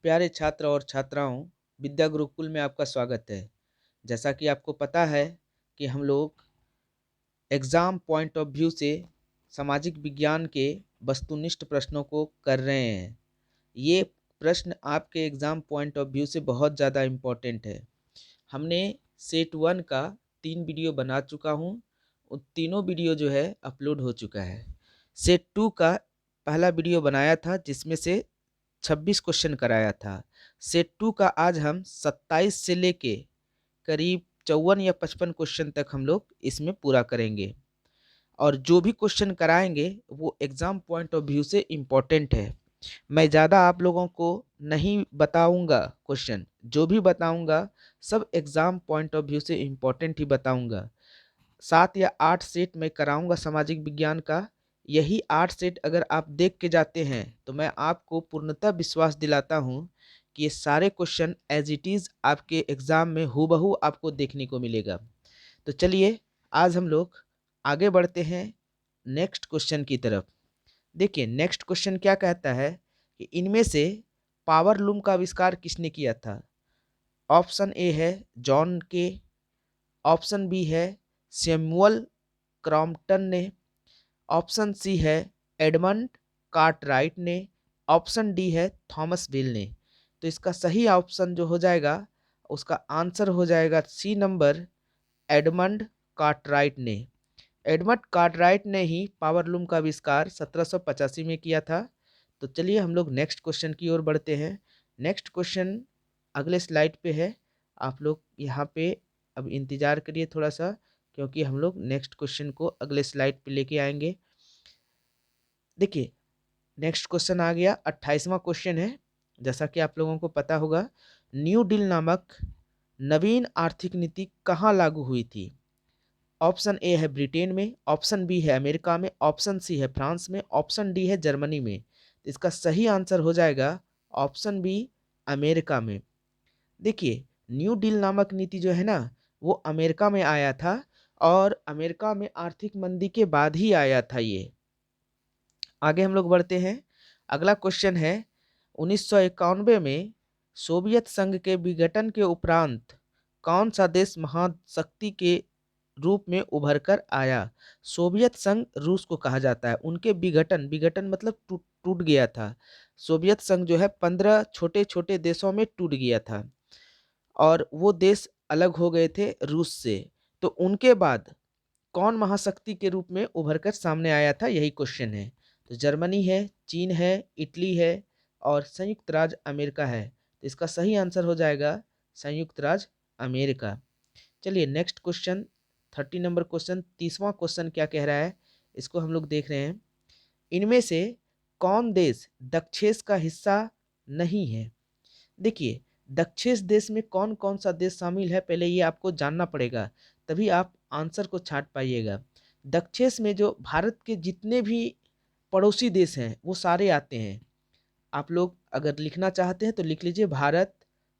प्यारे छात्र और छात्राओं, विद्या गुरुकुल में आपका स्वागत है। जैसा कि आपको पता है कि हम लोग एग्ज़ाम पॉइंट ऑफ व्यू से सामाजिक विज्ञान के वस्तुनिष्ठ प्रश्नों को कर रहे हैं। ये प्रश्न आपके एग्ज़ाम पॉइंट ऑफ व्यू से बहुत ज़्यादा इम्पोर्टेंट है। हमने सेट 1 का 3 वीडियो बना चुका हूँ। उन तीनों वीडियो जो है अपलोड हो चुका है। सेट 2 का पहला वीडियो बनाया था जिसमें से 26 क्वेश्चन कराया था। सेट 2 का आज हम 27 से लेके करीब 54 या 55 क्वेश्चन तक हम लोग इसमें पूरा करेंगे और जो भी क्वेश्चन कराएंगे वो एग्ज़ाम पॉइंट ऑफ व्यू से इम्पोर्टेंट है। मैं ज़्यादा आप लोगों को नहीं बताऊंगा, क्वेश्चन जो भी बताऊंगा सब एग्ज़ाम पॉइंट ऑफ व्यू से इम्पोर्टेंट ही बताऊंगा। 7 या 8 सेट मैं कराऊंगा सामाजिक विज्ञान का। यही 8 सेट अगर आप देख के जाते हैं तो मैं आपको पूर्णतः विश्वास दिलाता हूं कि ये सारे क्वेश्चन एज इट इज़ आपके एग्ज़ाम में हूबहू आपको देखने को मिलेगा। तो चलिए आज हम लोग आगे बढ़ते हैं नेक्स्ट क्वेश्चन की तरफ। देखिए नेक्स्ट क्वेश्चन क्या कहता है कि इनमें से पावर लूम का आविष्कार किसने किया था। ऑप्शन ए है जॉन के, ऑप्शन बी है सैमुअल क्रॉम्पटन ने, ऑप्शन सी है एडमंड कार्टराइट ने, ऑप्शन डी है थॉमस व्हील ने। तो इसका सही ऑप्शन जो हो जाएगा उसका आंसर हो जाएगा सी नंबर, एडमंड कार्टराइट ने। एडमंड कार्टराइट ने ही पावर लूम का आविष्कार 1785 में किया था। तो चलिए हम लोग नेक्स्ट क्वेश्चन की ओर बढ़ते हैं। नेक्स्ट क्वेश्चन अगले स्लाइड पे है। आप लोग यहाँ पे अब इंतज़ार करिए थोड़ा सा, क्योंकि हम लोग नेक्स्ट क्वेश्चन को अगले स्लाइड पे लेके आएंगे। देखिए नेक्स्ट क्वेश्चन आ गया, 28वां क्वेश्चन है। जैसा कि आप लोगों को पता होगा, न्यू डील नामक नवीन आर्थिक नीति कहाँ लागू हुई थी। ऑप्शन ए है ब्रिटेन में, ऑप्शन बी है अमेरिका में, ऑप्शन सी है फ्रांस में, ऑप्शन डी है जर्मनी में। तो इसका सही आंसर हो जाएगा ऑप्शन बी, अमेरिका में। देखिए न्यू डील नामक नीति जो है ना वो अमेरिका में आया था और अमेरिका में आर्थिक मंदी के बाद ही आया था ये। आगे हम लोग बढ़ते हैं। अगला क्वेश्चन है 1991 में सोवियत संघ के विघटन के उपरांत कौन सा देश महाशक्ति के रूप में उभर कर आया। सोवियत संघ रूस को कहा जाता है, उनके विघटन, विघटन मतलब टूट टूट गया था। सोवियत संघ जो है 15 छोटे छोटे देशों में टूट गया था और वो देश अलग हो गए थे रूस से। तो उनके बाद कौन महाशक्ति के रूप में उभर कर सामने आया था, यही क्वेश्चन है। तो जर्मनी है, चीन है, इटली है और संयुक्त राज्य अमेरिका है। तो इसका सही आंसर हो जाएगा संयुक्त राज्य अमेरिका। चलिए नेक्स्ट क्वेश्चन, 30 नंबर क्वेश्चन, 30वां क्वेश्चन क्या कह रहा है इसको हम लोग देख रहे हैं। इनमें से कौन देश दक्षेस का हिस्सा नहीं है। देखिए दक्षेस देश में कौन कौन सा देश शामिल है पहले ये आपको जानना पड़ेगा, तभी आप आंसर को छांट पाइएगा। दक्षेस में जो भारत के जितने भी पड़ोसी देश हैं वो सारे आते हैं। आप लोग अगर लिखना चाहते हैं तो लिख लीजिए, भारत,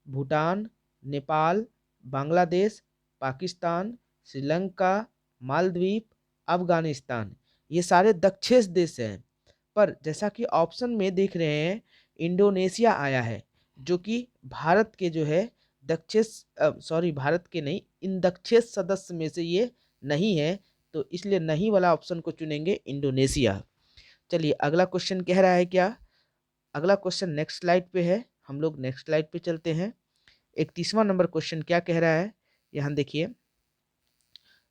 भूटान, नेपाल, बांग्लादेश, पाकिस्तान, श्रीलंका, मालदीव, अफगानिस्तान, ये सारे दक्षेस देश हैं। पर जैसा कि ऑप्शन में देख रहे हैं इंडोनेशिया आया है, जो कि भारत के जो है दक्षेस सॉरी भारत के नहीं, इन दक्षेस सदस्य में से ये नहीं है। तो इसलिए नहीं वाला ऑप्शन को चुनेंगे, इंडोनेशिया। चलिए अगला क्वेश्चन कह रहा है क्या, अगला क्वेश्चन नेक्स्ट स्लाइड पे है, हम लोग नेक्स्ट स्लाइड पे चलते हैं। 31वां नंबर क्वेश्चन क्या कह रहा है, यहाँ देखिए।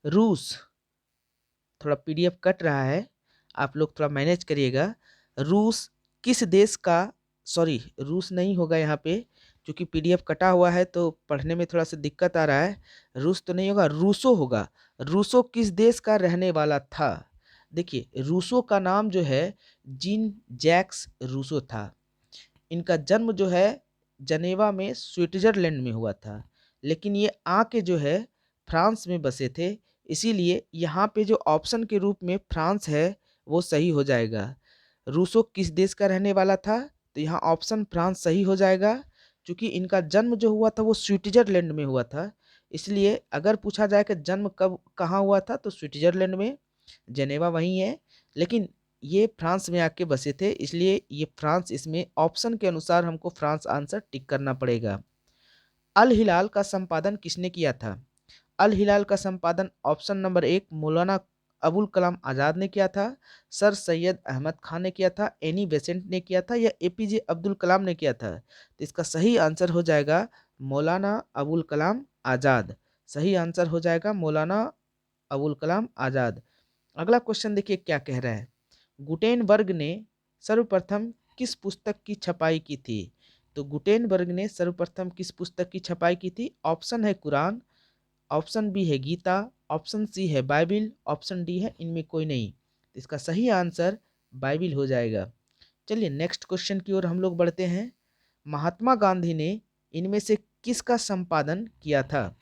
रूस, थोड़ा पीडीएफ कट रहा है, आप लोग थोड़ा मैनेज करिएगा। रूस किस देश का, सॉरी रूस नहीं होगा यहाँ पे, क्योंकि पीडीएफ कटा हुआ है तो पढ़ने में थोड़ा सा दिक्कत आ रहा है। रूस तो नहीं होगा, रूसो होगा। रूसो किस देश का रहने वाला था। देखिए रूसो का नाम जो है जीन जैक्स रूसो था। इनका जन्म जो है जनेवा में स्विट्जरलैंड में हुआ था, लेकिन ये आके जो है फ्रांस में बसे थे। इसीलिए यहाँ पे जो ऑप्शन के रूप में फ्रांस है वो सही हो जाएगा। रूसो किस देश का रहने वाला था, तो यहाँ ऑप्शन फ्रांस सही हो जाएगा। क्योंकि इनका जन्म जो हुआ था वो स्विट्जरलैंड में हुआ था, इसलिए अगर पूछा जाए कि जन्म कब कहाँ हुआ था तो स्विट्जरलैंड में, जनेवा वहीं है। लेकिन ये फ्रांस में आके बसे थे, इसलिए ये फ्रांस, इसमें ऑप्शन के अनुसार हमको फ्रांस आंसर टिक करना पड़ेगा। अल हिलाल का संपादन किसने किया था? अल हिलाल का संपादन ऑप्शन नंबर 1 मौलाना अबुल कलाम आज़ाद ने किया था, सर सैयद अहमद खान ने किया था, एनी बेसेंट ने किया था, या एपीजे अब्दुल कलाम ने किया था? तो इसका सही आंसर हो जाएगा मौलाना अबुल कलाम आज़ाद। सही आंसर हो जाएगा मौलाना अबुल कलाम आज़ाद। अगला क्वेश्चन देखिए क्या कह रहा है। गुटेनबर्ग ने सर्वप्रथम किस पुस्तक की छपाई की थी? तो गुटेनबर्ग ने सर्वप्रथम किस पुस्तक की छपाई की थी? ऑप्शन है कुरान, ऑप्शन बी है गीता, ऑप्शन सी है बाइबिल, ऑप्शन डी है इनमें कोई नहीं। तो इसका सही आंसर बाइबिल हो जाएगा। चलिए नेक्स्ट क्वेश्चन की ओर हम लोग बढ़ते हैं। महात्मा गांधी ने इनमें से किसका संपादन किया था?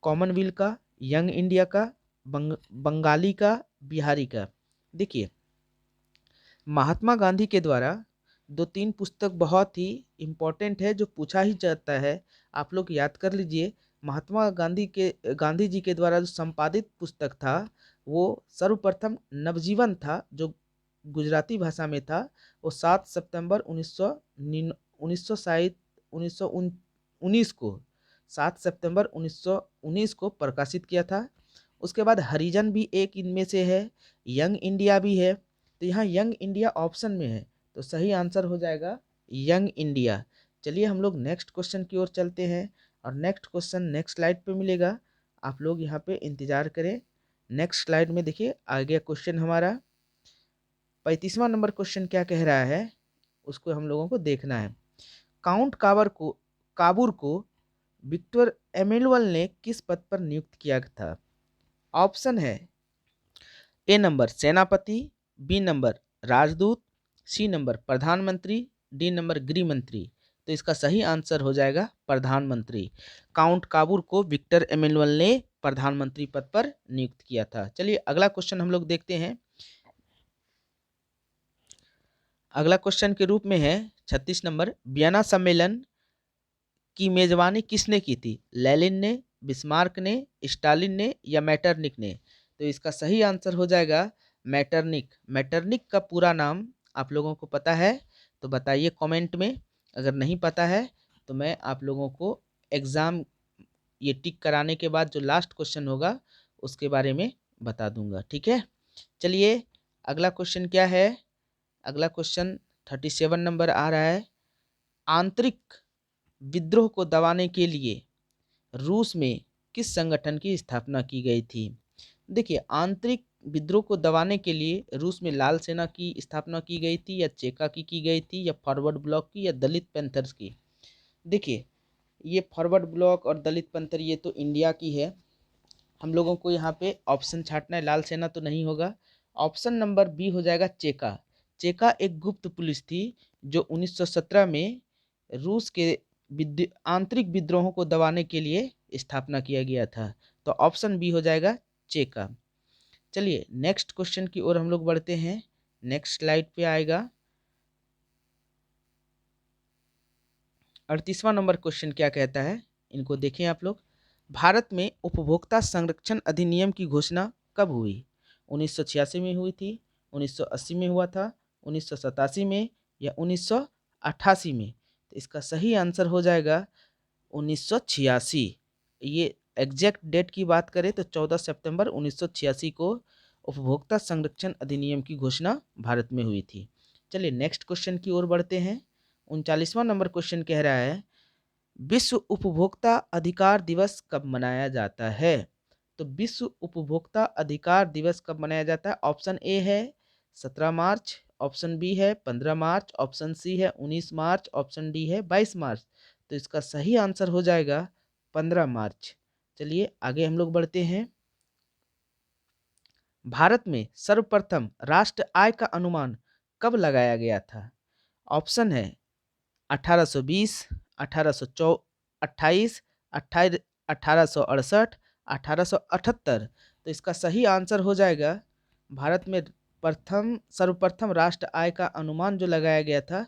कॉमनवेल्थ का, यंग इंडिया का, बंगाली का, बिहारी का? देखिए, महात्मा गांधी के द्वारा दो तीन पुस्तक बहुत ही इम्पोर्टेंट है, जो पूछा ही जाता है, आप लोग याद कर लीजिए। महात्मा गांधी जी के द्वारा जो संपादित पुस्तक था वो सर्वप्रथम नवजीवन था, जो गुजराती भाषा में था। वो 7 सितंबर 1919 को 7 सितंबर 1919 को प्रकाशित किया था। उसके बाद हरिजन भी एक इनमें से है, यंग इंडिया भी है। तो यहाँ यंग इंडिया ऑप्शन में है, तो सही आंसर हो जाएगा यंग इंडिया। चलिए हम लोग नेक्स्ट क्वेश्चन की ओर चलते हैं, और नेक्स्ट क्वेश्चन नेक्स्ट स्लाइड पे मिलेगा, आप लोग यहाँ पे इंतजार करें। नेक्स्ट स्लाइड में देखिए आगे क्वेश्चन हमारा 35वां नंबर क्वेश्चन क्या कह रहा है, उसको हम लोगों को देखना है। काउंट काबूर को विक्टर एमेनुअल ने किस पद पर नियुक्त किया था? ऑप्शन है ए नंबर सेनापति, बी नंबर राजदूत, सी नंबर प्रधानमंत्री, डी नंबर गृह मंत्री। तो इसका सही आंसर हो जाएगा प्रधानमंत्री। काउंट काबूर को विक्टर एमेनुअल ने प्रधानमंत्री पद पर नियुक्त किया था। चलिए अगला क्वेश्चन हम लोग देखते हैं। अगला क्वेश्चन के रूप में है 36 नंबर, वियना सम्मेलन की मेजबानी किसने की थी? लेनिन ने, बिस्मार्क ने, स्टालिन ने, या मैटरनिक ने? तो इसका सही आंसर हो जाएगा मैटरनिक। मैटरनिक का पूरा नाम आप लोगों को पता है तो बताइए कमेंट में। अगर नहीं पता है तो मैं आप लोगों को एग्ज़ाम ये टिक कराने के बाद जो लास्ट क्वेश्चन होगा उसके बारे में बता दूंगा, ठीक है। चलिए अगला क्वेश्चन क्या है। अगला क्वेश्चन 37 नंबर आ रहा है। आंतरिक विद्रोह को दबाने के लिए रूस में किस संगठन की स्थापना की गई थी? देखिए, आंतरिक विद्रोह को दबाने के लिए रूस में लाल सेना की स्थापना की गई थी, या चेका की गई थी, या फॉरवर्ड ब्लॉक की, या दलित पैंथर्स की? देखिए, ये फॉरवर्ड ब्लॉक और दलित पैंथर ये तो इंडिया की है। हम लोगों को यहाँ पे ऑप्शन छांटना है, लाल सेना तो नहीं होगा। ऑप्शन नंबर बी हो जाएगा चेका। चेका एक गुप्त पुलिस थी जो 1917 में रूस के आंतरिक विद्रोहों को दबाने के लिए स्थापना किया गया था। तो ऑप्शन बी हो जाएगा चेका। चलिए नेक्स्ट क्वेश्चन की ओर हम लोग बढ़ते हैं। नेक्स्ट स्लाइड पे आएगा 38वां नंबर क्वेश्चन क्या कहता है, इनको देखें आप लोग। भारत में उपभोक्ता संरक्षण अधिनियम की घोषणा कब हुई? 1986 में हुई थी, 1980 में हुआ था, 1987 में, या 1988 में? तो इसका सही आंसर हो जाएगा 1986। ये एग्जैक्ट डेट की बात करें तो 14 सितंबर 1986 को उपभोक्ता संरक्षण अधिनियम की घोषणा भारत में हुई थी। चलिए नेक्स्ट क्वेश्चन की ओर बढ़ते हैं। 39वां नंबर क्वेश्चन कह रहा है, विश्व उपभोक्ता अधिकार दिवस कब मनाया जाता है? तो विश्व उपभोक्ता अधिकार दिवस कब मनाया जाता है? ऑप्शन ए है 17 मार्च, ऑप्शन बी है 15 मार्च, ऑप्शन सी है 19 मार्च, ऑप्शन डी है 22 मार्च। तो इसका सही आंसर हो जाएगा 15 मार्च। चलिए आगे हम लोग बढ़ते हैं। भारत में सर्वप्रथम राष्ट्र आय का अनुमान कब लगाया गया था? ऑप्शन है 1820, 1828, 1868, 1878। तो इसका सही आंसर हो जाएगा, भारत में सर्वप्रथम राष्ट्र आय का अनुमान जो लगाया गया था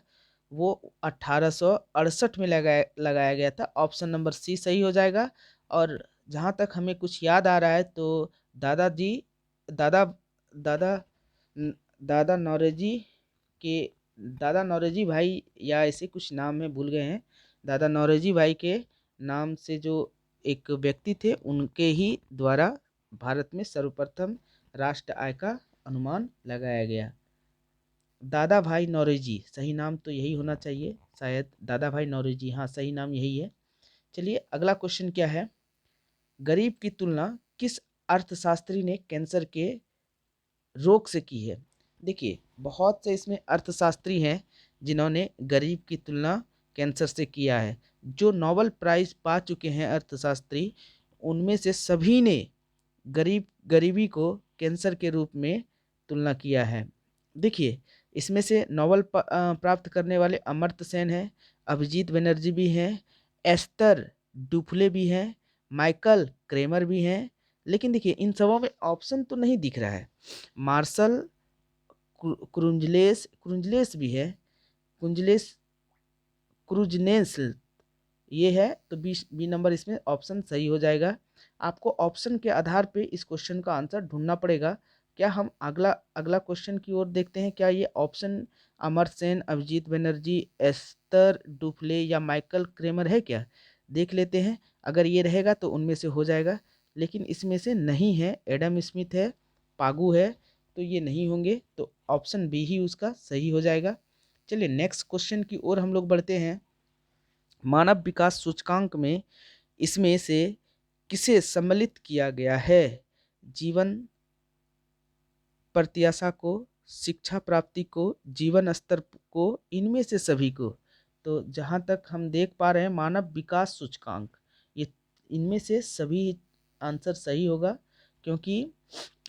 वो 1868 में लगाया गया था। ऑप्शन नंबर सी सही हो जाएगा। और जहाँ तक हमें कुछ याद आ रहा है तो दादाजी दादा दादा दादा नौरोजी के दादा नौरोजी भाई या ऐसे कुछ नाम है, भूल गए हैं। दादा नौरोजी भाई के नाम से जो एक व्यक्ति थे, उनके ही द्वारा भारत में सर्वप्रथम राष्ट्र आय का अनुमान लगाया गया। दादा भाई नौरोजी, सही नाम तो यही होना चाहिए शायद, दादा भाई नौरोजी, हाँ सही नाम यही है। चलिए अगला क्वेश्चन क्या है, गरीब की तुलना किस अर्थशास्त्री ने कैंसर के रोग से की है। देखिए बहुत से इसमें अर्थशास्त्री हैं जिन्होंने गरीब की तुलना कैंसर से किया है। जो नोबेल प्राइज पा चुके हैं अर्थशास्त्री, उनमें से सभी ने गरीबी को कैंसर के रूप में तुलना किया है। देखिए इसमें से नोबेल प्राप्त करने वाले अमर्त्य सेन हैं, अभिजीत बनर्जी भी हैं, एस्तर डुफ्ले भी हैं, माइकल क्रेमर भी हैं। लेकिन देखिए इन सबों में ऑप्शन तो नहीं दिख रहा है। मार्शल क्रुंजलेस भी है, कुंजलेस क्रूजनेस ये है, तो बी नंबर इसमें ऑप्शन सही हो जाएगा। आपको ऑप्शन के आधार पे इस क्वेश्चन का आंसर ढूंढना पड़ेगा। क्या हम अगला अगला क्वेश्चन की ओर देखते हैं, क्या ये ऑप्शन अमर्त्य सेन, अभिजीत बनर्जी, एस्तर डुफ्ले या माइकल क्रेमर है क्या, देख लेते हैं। अगर ये रहेगा तो उनमें से हो जाएगा, लेकिन इसमें से नहीं है। एडम स्मिथ है, पागू है, तो ये नहीं होंगे, तो ऑप्शन बी ही उसका सही हो जाएगा। चलिए नेक्स्ट क्वेश्चन की ओर हम लोग बढ़ते हैं। मानव विकास सूचकांक में इसमें से किसे सम्मिलित किया गया है, जीवन प्रत्याशा को, शिक्षा प्राप्ति को, जीवन स्तर को, इनमें से सभी को। तो जहाँ तक हम देख पा रहे हैं मानव विकास सूचकांक, ये इनमें से सभी आंसर सही होगा, क्योंकि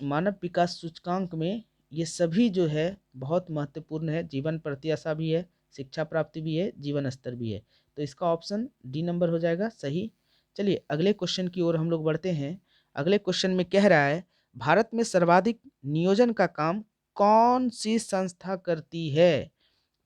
मानव विकास सूचकांक में ये सभी जो है बहुत महत्वपूर्ण है। जीवन प्रत्याशा भी है, शिक्षा प्राप्ति भी है, जीवन स्तर भी है, तो इसका ऑप्शन डी नंबर हो जाएगा सही। चलिए अगले क्वेश्चन की ओर हम लोग बढ़ते हैं। अगले क्वेश्चन में कह रहा है, भारत में सर्वाधिक नियोजन का काम कौन सी संस्था करती है।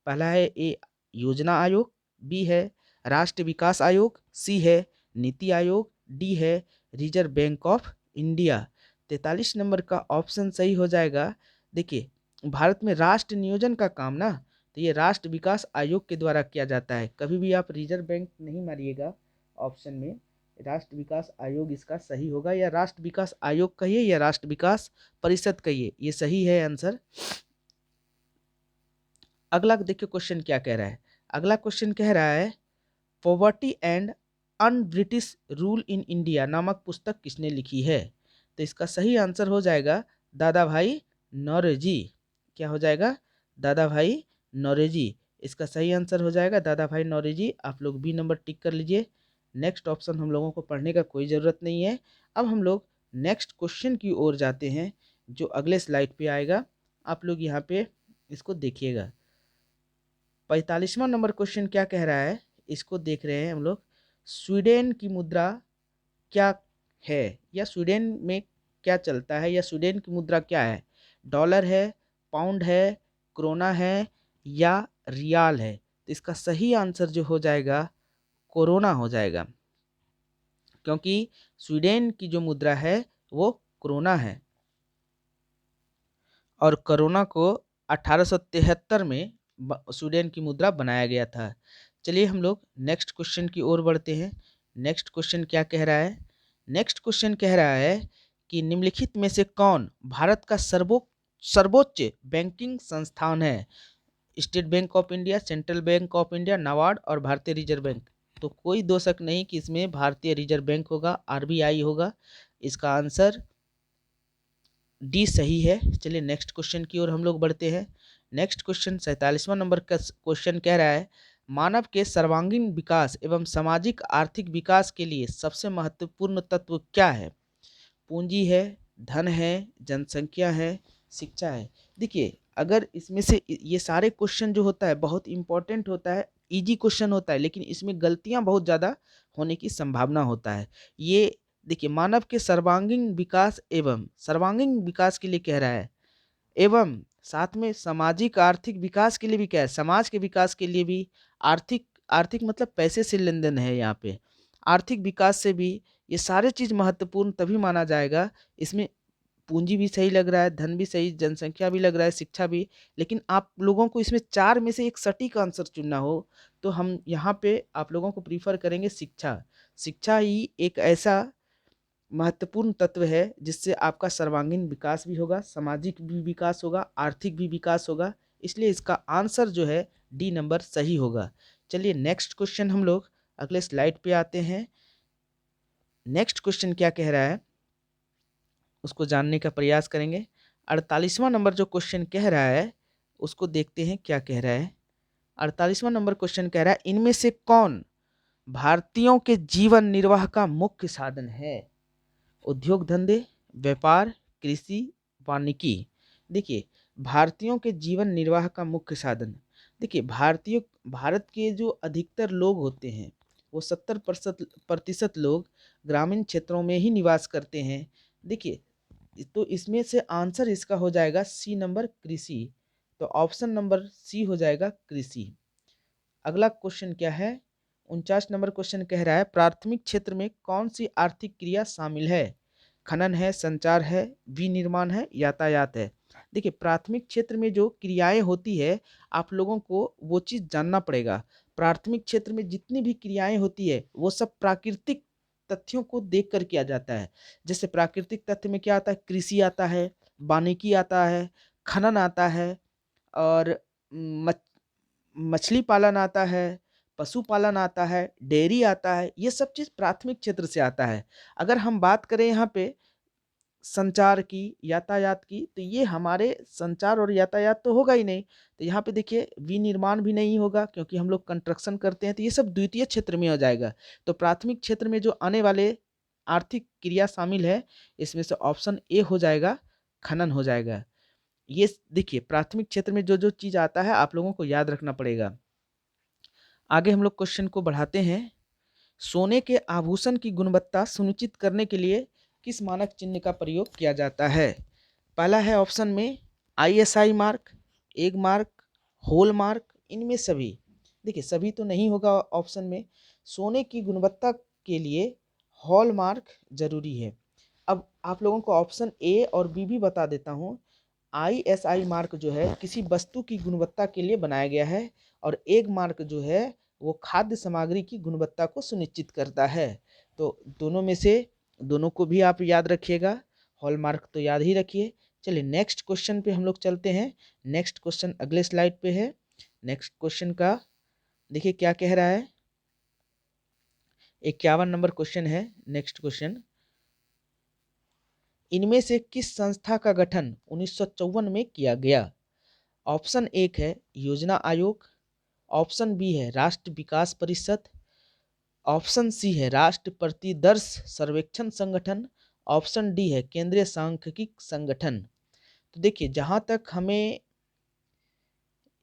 पहला है ए योजना आयोग, बी है राष्ट्रीय विकास आयोग, सी है नीति आयोग, डी है reserve bank of India. 43 number का ऑप्शन सही हो जाएगा। देखिए भारत में राष्ट्र नियोजन का काम ना, तो ये राष्ट्र विकास आयोग के द्वारा किया जाता है। कभी भी आप रिजर्व बैंक नहीं मारिएगा ऑप्शन में, राष्ट्र विकास आयोग इसका सही होगा, या राष्ट्र विकास आयोग कहिए या राष्ट्र विकास परिषद कहिए, ये सही है आंसर। अगला देखिए क्वेश्चन क्या कह रहा है। अगला क्वेश्चन कह रहा है, poverty and un British rule in India नामक पुस्तक किसने लिखी है। तो इसका सही आंसर हो जाएगा दादा भाई नौरोजी। क्या हो जाएगा, दादा भाई नौरोजी, इसका सही आंसर हो जाएगा दादा भाई नौरोजी। आप लोग बी नंबर टिक कर लीजिए। नेक्स्ट ऑप्शन हम लोगों को पढ़ने का कोई ज़रूरत नहीं है। अब हम लोग नेक्स्ट क्वेश्चन की ओर जाते हैं, जो अगले स्लाइड पे आएगा। आप लोग यहाँ पे इसको देखिएगा। 45वां नंबर क्वेश्चन क्या कह रहा है, इसको देख रहे हैं हम लोग। स्वीडन की मुद्रा क्या है, या स्वीडन में क्या चलता है, या स्वीडन की मुद्रा क्या है। डॉलर है, पाउंड है, क्रोना है, या रियाल है। तो इसका सही आंसर जो हो जाएगा कोरोना हो जाएगा, क्योंकि स्वीडन की जो मुद्रा है वो क्रोना है, और कोरोना को 1873 में स्वीडन की मुद्रा बनाया गया था। चलिए हम लोग नेक्स्ट क्वेश्चन की ओर बढ़ते हैं। नेक्स्ट क्वेश्चन क्या कह रहा है, नेक्स्ट क्वेश्चन कह रहा है कि निम्नलिखित में से कौन भारत का सर्वोच्च बैंकिंग संस्थान है। State bank of India, central bank of India, NABARD और भारतीय रिजर्व बैंक। तो कोई दो शक नहीं कि इसमें भारतीय रिजर्व बैंक होगा, आरबीआई होगा। इसका आंसर डी सही है। चलिए नेक्स्ट क्वेश्चन की ओर हम लोग बढ़ते हैं। नेक्स्ट क्वेश्चन 47वां नंबर का क्वेश्चन कह रहा है, मानव के सर्वांगीण विकास एवं सामाजिक आर्थिक विकास के लिए सबसे महत्वपूर्ण तत्व क्या है। पूंजी है, धन है, जनसंख्या है, शिक्षा है। देखिए अगर इसमें से ये सारे क्वेश्चन जो होता है बहुत इंपॉर्टेंट होता है, इजी क्वेश्चन होता है, लेकिन इसमें गलतियां बहुत ज़्यादा होने की संभावना होता है। ये देखिए मानव के सर्वांगीण विकास के लिए कह रहा है, एवं साथ में सामाजिक आर्थिक विकास के लिए भी क्या है, समाज के विकास के लिए भी। आर्थिक आर्थिक मतलब पैसे से लेन देन है यहाँ पे, आर्थिक विकास से भी ये सारे चीज़ महत्वपूर्ण तभी माना जाएगा। इसमें पूंजी भी सही लग रहा है, धन भी सही, जनसंख्या भी लग रहा है, शिक्षा भी। लेकिन आप लोगों को इसमें 4 में से एक सटीक आंसर चुनना हो, तो हम यहाँ पे आप लोगों को प्रेफ़र करेंगे शिक्षा। शिक्षा ही एक ऐसा महत्वपूर्ण तत्व है जिससे आपका सर्वांगीण विकास भी होगा, सामाजिक भी विकास होगा, आर्थिक भी विकास होगा। इसलिए इसका आंसर जो है डी नंबर सही होगा। चलिए नेक्स्ट क्वेश्चन हम लोग अगले स्लाइड पे आते हैं। नेक्स्ट क्वेश्चन क्या कह रहा है उसको जानने का प्रयास करेंगे। 48वां नंबर जो क्वेश्चन कह रहा है उसको देखते हैं क्या कह रहा है। 48वां नंबर क्वेश्चन कह रहा है इनमें से कौन भारतीयों के जीवन निर्वाह का मुख्य साधन है? उद्योग धंधे, व्यापार, कृषि, वानिकी। देखिए भारतीयों के जीवन निर्वाह का मुख्य साधन, देखिए भारत के जो अधिकतर लोग होते हैं वो 70% लोग ग्रामीण क्षेत्रों में ही निवास करते हैं। देखिए तो इसमें से आंसर इसका हो जाएगा सी नंबर कृषि। तो ऑप्शन नंबर सी हो जाएगा कृषि। अगला क्वेश्चन क्या है? 49 नंबर क्वेश्चन कह रहा है प्राथमिक क्षेत्र में कौन सी आर्थिक क्रिया शामिल है? खनन है, संचार है, विनिर्माण है, यातायात है। देखिए प्राथमिक क्षेत्र में जो क्रियाएं होती है आप लोगों को वो चीज़ जानना पड़ेगा। प्राथमिक क्षेत्र में जितनी भी क्रियाएं होती है वो सब प्राकृतिक तथ्यों को देख कर किया जाता है। जैसे प्राकृतिक तथ्य में क्या आता है? कृषि आता है, वानिकी आता है, खनन आता है, और मच मछली पालन आता है, पशुपालन आता है, डेयरी आता है। ये सब चीज़ प्राथमिक क्षेत्र से आता है। अगर हम बात करें यहाँ पे संचार की, यातायात की, तो ये हमारे संचार और यातायात तो होगा ही नहीं। तो यहाँ पे देखिए विनिर्माण भी नहीं होगा क्योंकि हम लोग कंस्ट्रक्शन करते हैं, तो ये सब द्वितीय क्षेत्र में हो जाएगा। तो प्राथमिक क्षेत्र में जो आने वाले आर्थिक क्रिया शामिल है इसमें से ऑप्शन ए हो जाएगा, खनन हो जाएगा। ये देखिए प्राथमिक क्षेत्र में जो जो चीज़ आता है आप लोगों को याद रखना पड़ेगा। आगे हम लोग क्वेश्चन को बढ़ाते हैं। सोने के आभूषण की गुणवत्ता सुनिश्चित करने के लिए किस मानक चिन्ह का प्रयोग किया जाता है? पहला है ऑप्शन में ISI mark, egg mark, hallmark, इनमें सभी। देखिए सभी तो नहीं होगा ऑप्शन में। सोने की गुणवत्ता के लिए हॉल मार्क जरूरी है। अब आप लोगों को ऑप्शन ए और बी भी बता देता हूँ। आईएसआई मार्क जो है किसी वस्तु की गुणवत्ता के लिए बनाया गया है, और एग मार्क जो है वो खाद्य सामग्री की गुणवत्ता को सुनिश्चित करता है। तो दोनों में से दोनों को भी आप याद रखिएगा, हॉलमार्क तो याद ही रखिए। चलिए नेक्स्ट क्वेश्चन पे हम लोग चलते हैं। नेक्स्ट क्वेश्चन अगले स्लाइड पे है। नेक्स्ट क्वेश्चन का देखिए क्या कह रहा है। 51 नंबर क्वेश्चन है। नेक्स्ट क्वेश्चन, इनमें से किस संस्था का गठन 1954 में किया गया? ऑप्शन एक है योजना आयोग, ऑप्शन बी है राष्ट्र विकास परिषद, ऑप्शन सी है राष्ट्र प्रतिदर्श सर्वेक्षण संगठन, ऑप्शन डी है केंद्रीय सांख्यिकी संगठन। तो देखिए जहाँ तक हमें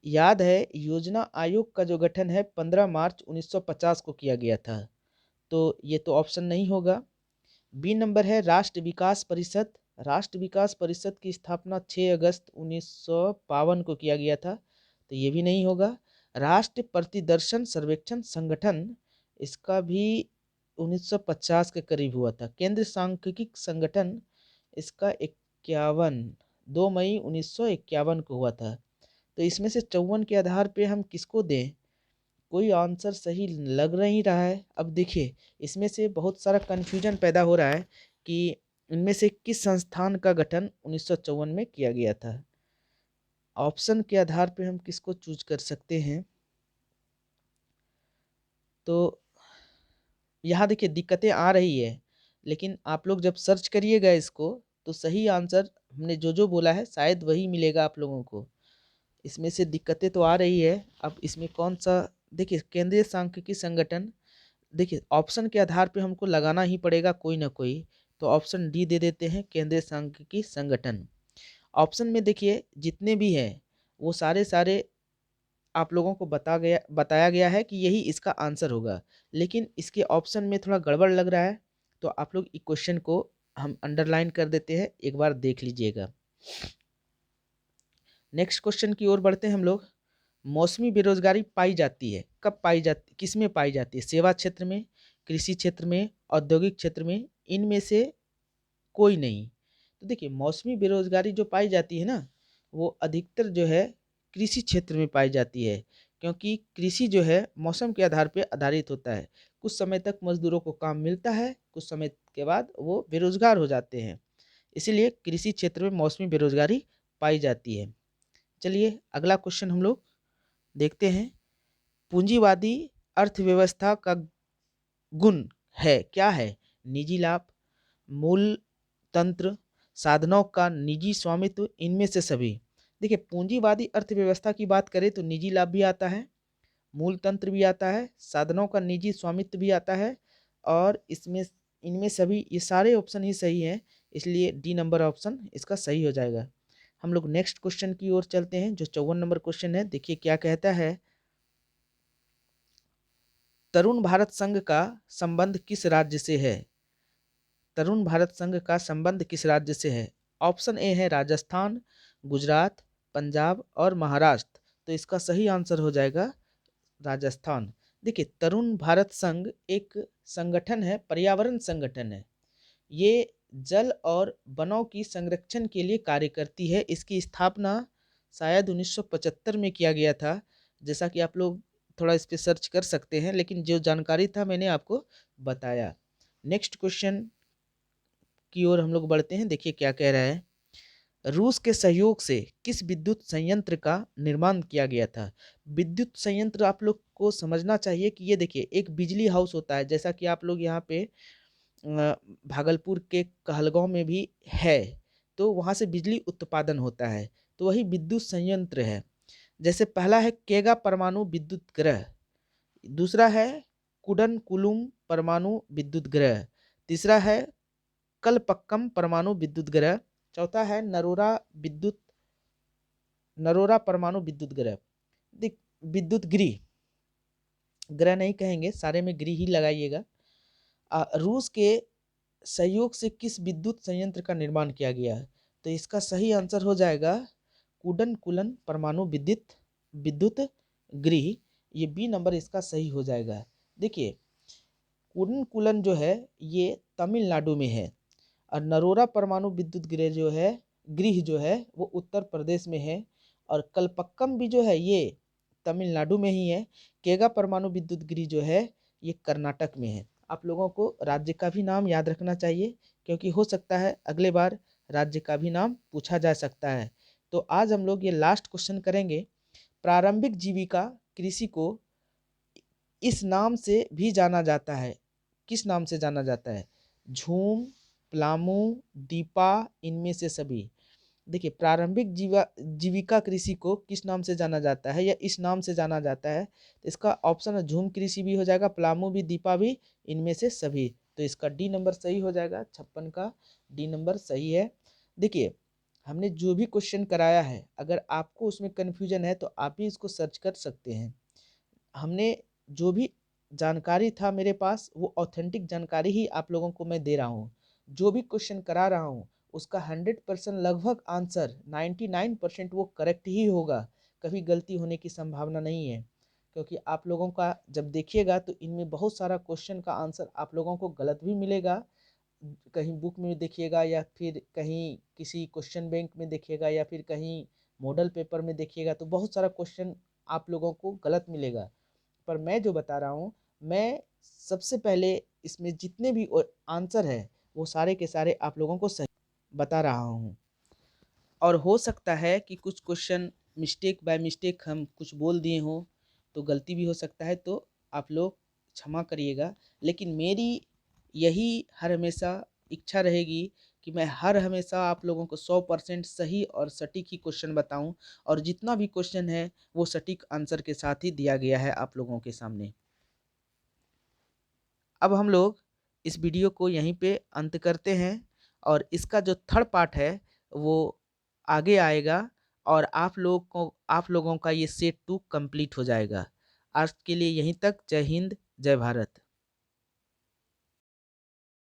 याद है योजना आयोग का जो गठन है 15 मार्च 1950 को किया गया था। तो ये तो ऑप्शन नहीं होगा। बी नंबर है राष्ट्र विकास परिषद। राष्ट्र विकास परिषद की स्थापना 6 अगस्त 1952 को किया गया था, तो ये भी नहीं होगा। राष्ट्र प्रतिदर्शन सर्वेक्षण संगठन, इसका भी 1950 के करीब हुआ था। केंद्र सांख्यिकी संगठन, इसका 2 मई 1951 को हुआ था। तो इसमें से 54 के आधार पे हम किसको दें? कोई आंसर सही लग नहीं रहा है। अब देखिए इसमें से बहुत सारा कन्फ्यूजन पैदा हो रहा है कि इनमें से किस संस्थान का गठन 1954 में किया गया था। ऑप्शन के आधार पे हम किसको चूज कर सकते हैं? तो यहाँ देखिए दिक्कतें आ रही है, लेकिन आप लोग जब सर्च करिएगा इसको तो सही आंसर हमने जो जो बोला है शायद वही मिलेगा आप लोगों को। इसमें से दिक्कतें तो आ रही है। अब इसमें कौन सा, देखिए केंद्रीय सांख्यिकी संगठन, देखिए ऑप्शन के आधार पे हमको लगाना ही पड़ेगा कोई ना कोई। तो ऑप्शन डी दे देते हैं केंद्रीय सांख्यिकी संगठन। ऑप्शन में देखिए जितने भी हैं वो सारे सारे आप लोगों को बताया गया है कि यही इसका आंसर होगा, लेकिन इसके ऑप्शन में थोड़ा गड़बड़ लग रहा है। तो आप लोग इस क्वेश्चन को हम अंडरलाइन कर देते हैं, एक बार देख लीजिएगा। नेक्स्ट क्वेश्चन की ओर बढ़ते हैं हम लोग। मौसमी बेरोजगारी पाई जाती है, कब पाई जाती, किस में पाई जाती है? सेवा क्षेत्र में, कृषि क्षेत्र में, औद्योगिक क्षेत्र में, इनमें से कोई नहीं। तो देखिए मौसमी बेरोजगारी जो पाई जाती है ना, वो अधिकतर जो है कृषि क्षेत्र में पाई जाती है, क्योंकि कृषि जो है मौसम के आधार पे आधारित होता है। कुछ समय तक मजदूरों को काम मिलता है, कुछ समय के बाद वो बेरोजगार हो जाते हैं। इसीलिए कृषि क्षेत्र में मौसमी बेरोजगारी पाई जाती है। चलिए अगला क्वेश्चन हम लोग देखते हैं। पूंजीवादी अर्थव्यवस्था का गुण है क्या है? निजी लाभ, मूल तंत्र, साधनों का निजी स्वामित्व, इनमें से सभी। देखिए पूंजीवादी अर्थव्यवस्था की बात करें तो निजी लाभ भी आता है, मूल तंत्र भी आता है, साधनों का निजी स्वामित्व भी आता है, और इसमें इनमें सभी, ये सारे ऑप्शन ही सही हैं, इसलिए डी नंबर ऑप्शन इसका सही हो जाएगा। हम लोग नेक्स्ट क्वेश्चन की ओर चलते हैं, जो 54 नंबर क्वेश्चन है। देखिए क्या कहता है। तरुण भारत संघ का संबंध किस राज्य से है? तरुण भारत संघ का संबंध किस राज्य से है? ऑप्शन ए है राजस्थान, गुजरात, पंजाब और महाराष्ट्र। तो इसका सही आंसर हो जाएगा राजस्थान। देखिए तरुण भारत संघ एक संगठन है, पर्यावरण संगठन है। ये जल और वनों की संरक्षण के लिए कार्य करती है। इसकी स्थापना शायद 1975 में किया गया था। जैसा कि आप लोग थोड़ा इस पे सर्च कर सकते हैं, लेकिन जो जानकारी था मैंने आपको बताया। नेक्स्ट क्वेश्चन की ओर हम लोग बढ़ते हैं। देखिए क्या कह रहा है। रूस के सहयोग से किस विद्युत संयंत्र का निर्माण किया गया था? विद्युत संयंत्र आप लोग को समझना चाहिए कि ये देखिए एक बिजली हाउस होता है, जैसा कि आप लोग यहाँ पे भागलपुर के कहलगांव में भी है, तो वहाँ से बिजली उत्पादन होता है, तो वही विद्युत संयंत्र है। जैसे पहला है केगा परमाणु विद्युत ग्रह, दूसरा है कुडनकुलुम परमाणु विद्युत ग्रह, तीसरा है कलपक्कम परमाणु विद्युत ग्रह, चौथा है नरोरा परमाणु विद्युत ग्रह। विद्युत गृह, ग्रह नहीं कहेंगे, सारे में गृह ही लगाइएगा। रूस के सहयोग से किस विद्युत संयंत्र का निर्माण किया गया है? तो इसका सही आंसर हो जाएगा कुडनकुलन परमाणु विद्युत विद्युत गृह। ये बी नंबर इसका सही हो जाएगा। देखिए कुडनकुलन जो है ये तमिलनाडु में है, और नरोरा परमाणु विद्युत गृह जो है वो उत्तर प्रदेश में है, और कलपक्कम भी जो है ये तमिलनाडु में ही है। केगा परमाणु विद्युत गृह जो है ये कर्नाटक में है। आप लोगों को राज्य का भी नाम याद रखना चाहिए, क्योंकि हो सकता है अगले बार राज्य का भी नाम पूछा जा सकता है। तो आज हम लोग ये लास्ट क्वेश्चन करेंगे। प्रारंभिक जीविका कृषि को इस नाम से भी जाना जाता है, किस नाम से जाना जाता है? झूम, प्लामू, दीपा, इनमें से सभी। देखिए प्रारंभिक जीविका कृषि को किस नाम से जाना जाता है या इस नाम से जाना जाता है? तो इसका ऑप्शन है झूम कृषि भी हो जाएगा, प्लामू भी, दीपा भी, इनमें से सभी। तो इसका डी नंबर सही हो जाएगा। 56 का डी नंबर सही है। देखिए हमने जो भी क्वेश्चन कराया है, अगर आपको उसमें कन्फ्यूजन है तो आप भी इसको सर्च कर सकते हैं। हमने जो भी जानकारी था मेरे पास, वो ऑथेंटिक जानकारी ही आप लोगों को मैं दे रहा हूँ। जो भी क्वेश्चन करा रहा हूँ उसका 100% लगभग आंसर 99% वो करेक्ट ही होगा, कभी गलती होने की संभावना नहीं है। क्योंकि आप लोगों का जब देखिएगा तो इनमें बहुत सारा क्वेश्चन का आंसर आप लोगों को गलत भी मिलेगा, कहीं बुक में देखिएगा या फिर कहीं किसी क्वेश्चन बैंक में देखिएगा या फिर कहीं मॉडल पेपर में देखिएगा, तो बहुत सारा क्वेश्चन आप लोगों को गलत मिलेगा। पर मैं जो बता रहा हूँ, मैं सबसे पहले इसमें जितने भी आंसर है वो सारे के सारे आप लोगों को सही बता रहा हूँ। और हो सकता है कि कुछ क्वेश्चन मिस्टेक बाय मिस्टेक हम कुछ बोल दिए हों, तो गलती भी हो सकता है, तो आप लोग क्षमा करिएगा। लेकिन मेरी यही हर हमेशा इच्छा रहेगी कि मैं हर हमेशा आप लोगों को 100% सही और सटीक ही क्वेश्चन बताऊं, और जितना भी क्वेश्चन है वो सटीक आंसर के साथ ही दिया गया है आप लोगों के सामने। अब हम लोग इस वीडियो को यहीं पे अंत करते हैं, और इसका जो थर्ड पार्ट है वो आगे आएगा, और आप लोगों का ये सेट 2 कंप्लीट हो जाएगा। आज के लिए यहीं तक। जय हिंद, जय भारत।